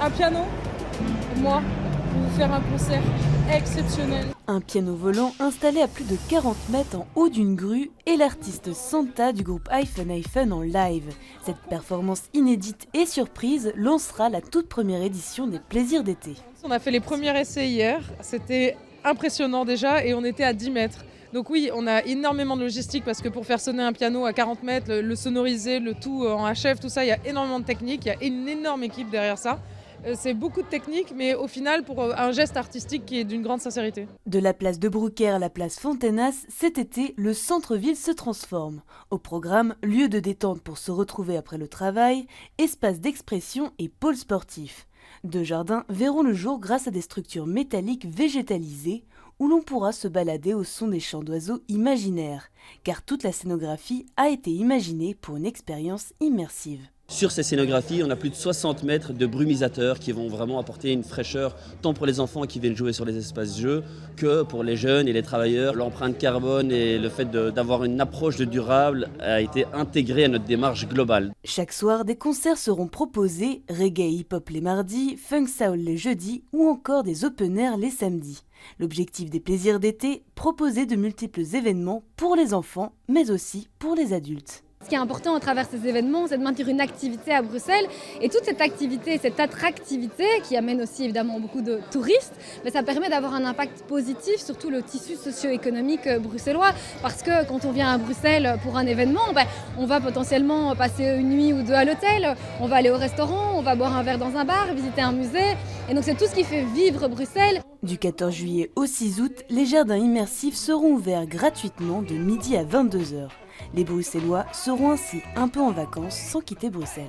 un piano, moi, pour vous faire un concert exceptionnel. Un piano volant installé à plus de 40 mètres en haut d'une grue et l'artiste Santa du groupe Hyphen en live. Cette performance inédite et surprise lancera la toute première édition des Plaisirs d'été. On a fait les premiers essais hier, c'était impressionnant déjà et on était à 10 mètres. Donc oui, on a énormément de logistique parce que pour faire sonner un piano à 40 mètres, le sonoriser, le tout en HF, tout ça, il y a énormément de technique, il y a une énorme équipe derrière ça. C'est beaucoup de technique, mais au final, pour un geste artistique qui est d'une grande sincérité. De la place de Brouckère à la place Fontenas, cet été, le centre-ville se transforme. Au programme, lieu de détente pour se retrouver après le travail, espace d'expression et pôle sportif. Deux jardins verront le jour grâce à des structures métalliques végétalisées où l'on pourra se balader au son des chants d'oiseaux imaginaires, car toute la scénographie a été imaginée pour une expérience immersive. Sur ces scénographies, on a plus de 60 mètres de brumisateurs qui vont vraiment apporter une fraîcheur tant pour les enfants qui viennent jouer sur les espaces jeux que pour les jeunes et les travailleurs. L'empreinte carbone et le fait d'avoir une approche de durable a été intégré à notre démarche globale. Chaque soir, des concerts seront proposés, reggae et hip-hop les mardis, funk soul les jeudis ou encore des open air les samedis. L'objectif des Plaisirs d'été, proposer de multiples événements pour les enfants mais aussi pour les adultes. Ce qui est important à travers ces événements, c'est de maintenir une activité à Bruxelles. Et toute cette activité, cette attractivité, qui amène aussi évidemment beaucoup de touristes, mais ça permet d'avoir un impact positif sur tout le tissu socio-économique bruxellois. Parce que quand on vient à Bruxelles pour un événement, on va potentiellement passer une nuit ou deux à l'hôtel, on va aller au restaurant, on va boire un verre dans un bar, visiter un musée. Et donc c'est tout ce qui fait vivre Bruxelles. Du 14 juillet au 6 août, les jardins immersifs seront ouverts gratuitement de midi à 22 h. Les Bruxellois seront ainsi un peu en vacances sans quitter Bruxelles.